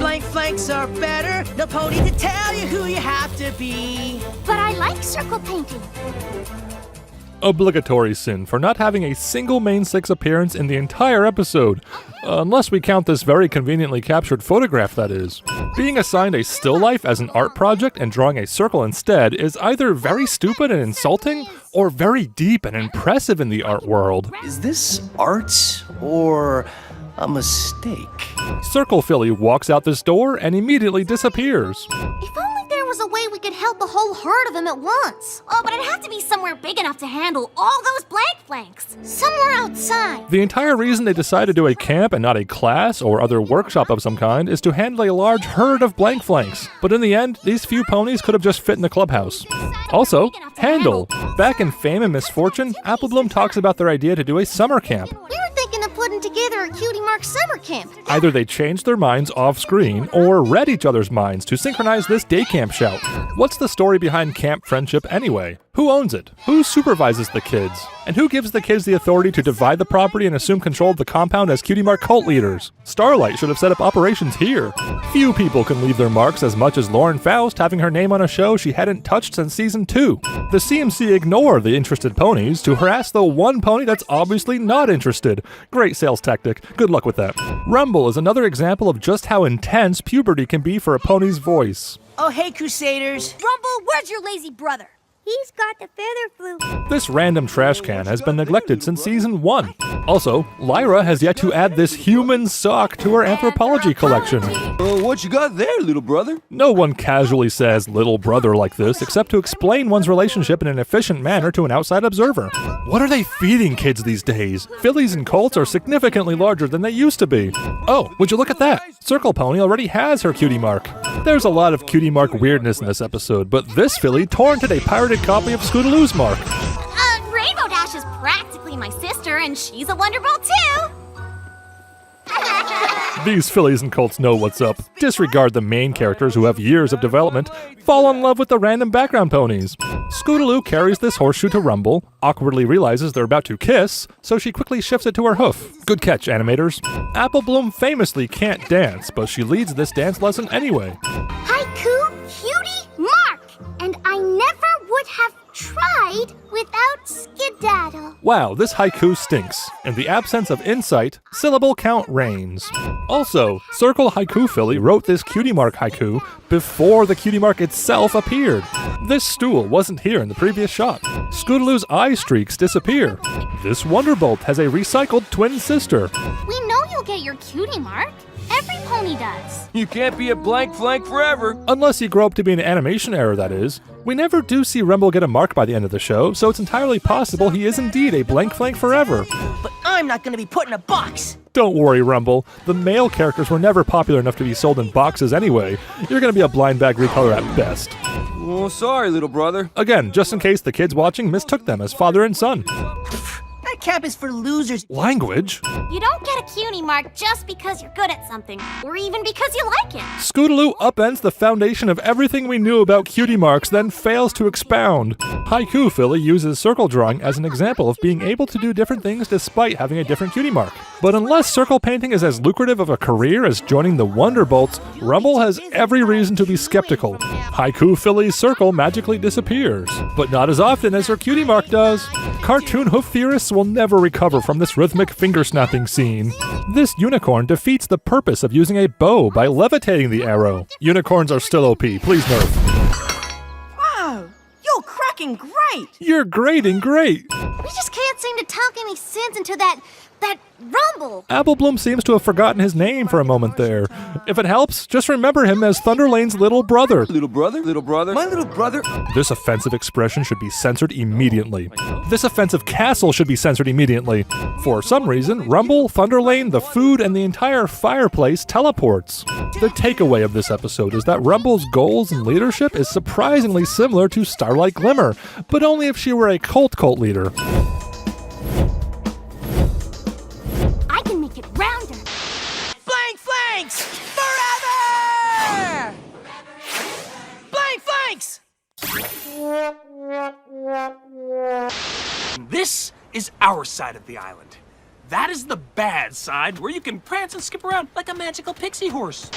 Blank flanks are better. No pony to tell you who you have to be. But I like circle painting. Obligatory sin for not having a single main six appearance in the entire episode. Unless we count this very conveniently captured photograph, that is. Being assigned a still life as an art project and drawing a circle instead is either very stupid and insulting, or very deep and impressive in the art world. Is this art or a mistake? Circle Philly walks out this door and immediately disappears. If only there was a way we could help a whole herd of them at once. Oh, but it'd have to be somewhere big enough to handle all those blank flanks. Somewhere outside. The entire reason they decided to do a camp and not a class or other workshop of some kind is to handle a large herd of blank flanks. But in the end, these few ponies could have just fit in the clubhouse. Also, handle. Back in Fame and Misfortune, Applebloom talks about their idea to do a summer camp. We were thinking of putting together a Cutie Mark summer camp. Either they changed their minds off-screen or read each other's minds to synchronize this day camp shout. What's the story behind camp friendship anyway? Who owns it? Who supervises the kids? And who gives the kids the authority to divide the property and assume control of the compound as Cutie Mark cult leaders? Starlight should have set up operations here. Few people can leave their marks as much as Lauren Faust having her name on a show she hadn't touched since season 2. The CMC ignore the interested ponies to harass the one pony that's obviously not interested. Great sales tactic. Good luck with that. Rumble is another example of just how intense puberty can be for a pony's voice. Oh, hey, Crusaders. Rumble, where's your lazy brother? He's got the feather flu. This random trash can has been neglected since season 1. Also, Lyra has yet to add this human sock to her anthropology collection. What you got there, little brother? No one casually says little brother like this except to explain one's relationship in an efficient manner to an outside observer. What are they feeding kids these days? Fillies and colts are significantly larger than they used to be. Oh, would you look at that? Circle Pony already has her Cutie Mark. There's a lot of Cutie Mark weirdness in this episode, but this filly torrented a pirated copy of Scootaloo's mark. Rainbow Dash is practically my sister, and she's a Wonderbolt too. These fillies and colts know what's up. Disregard the main characters who have years of development. Fall in love with the random background ponies. Scootaloo carries this horseshoe to Rumble, awkwardly realizes they're about to kiss, so she quickly shifts it to her hoof. Good catch, animators. Applebloom famously can't dance, but she leads this dance lesson anyway. Haiku, Cutie Mark! And I never would have tried without skedaddle. Wow, this haiku stinks. In the absence of insight, syllable count reigns. Also, Circle Haiku Philly wrote this Cutie Mark haiku before the Cutie Mark itself appeared. This stool wasn't here in the previous shot. Scootaloo's eye streaks disappear. This Wonderbolt has a recycled twin sister. We know you'll get your Cutie Mark. Every pony does. You can't be a blank flank forever. Unless you grow up to be an animation error, that is. We never do see Rumble get a mark by the end of the show, so it's entirely possible he is indeed a blank flank forever. But I'm not gonna be put in a box. Don't worry, Rumble. The male characters were never popular enough to be sold in boxes anyway. You're gonna be a blind bag recolor at best. Oh, sorry, little brother. Again, just in case the kids watching mistook them as father and son. That camp is for losers. Language? You don't get a Cutie Mark just because you're good at something, or even because you like it. Scootaloo upends the foundation of everything we knew about Cutie Marks, then fails to expound. Haiku Philly uses circle drawing as an example of being able to do different things despite having a different Cutie Mark. But unless circle painting is as lucrative of a career as joining the Wonderbolts, Rumble has every reason to be skeptical. Haiku Philly's circle magically disappears, but not as often as her Cutie Mark does. Cartoon hoof theorists will never recover from this rhythmic finger-snapping scene. This unicorn defeats the purpose of using a bow by levitating the arrow. Unicorns are still OP, please nerf. Wow, you're cracking great. You're grading great! We just can't seem to talk any sense into that Rumble. Applebloom seems to have forgotten his name for a moment there. If it helps, just remember him as Thunderlane's little brother. Little brother? Little brother? My little brother? This offensive expression should be censored immediately. This offensive castle should be censored immediately. For some reason, Rumble, Thunderlane, the food, and the entire fireplace teleports. The takeaway of this episode is that Rumble's goals and leadership is surprisingly similar to Starlight Glimmer, but only if she were a cult leader. I can make it rounder. Blank flanks forever. Blank flanks. This is our side of the island. That is the bad side, where you can prance and skip around like a magical pixie horse.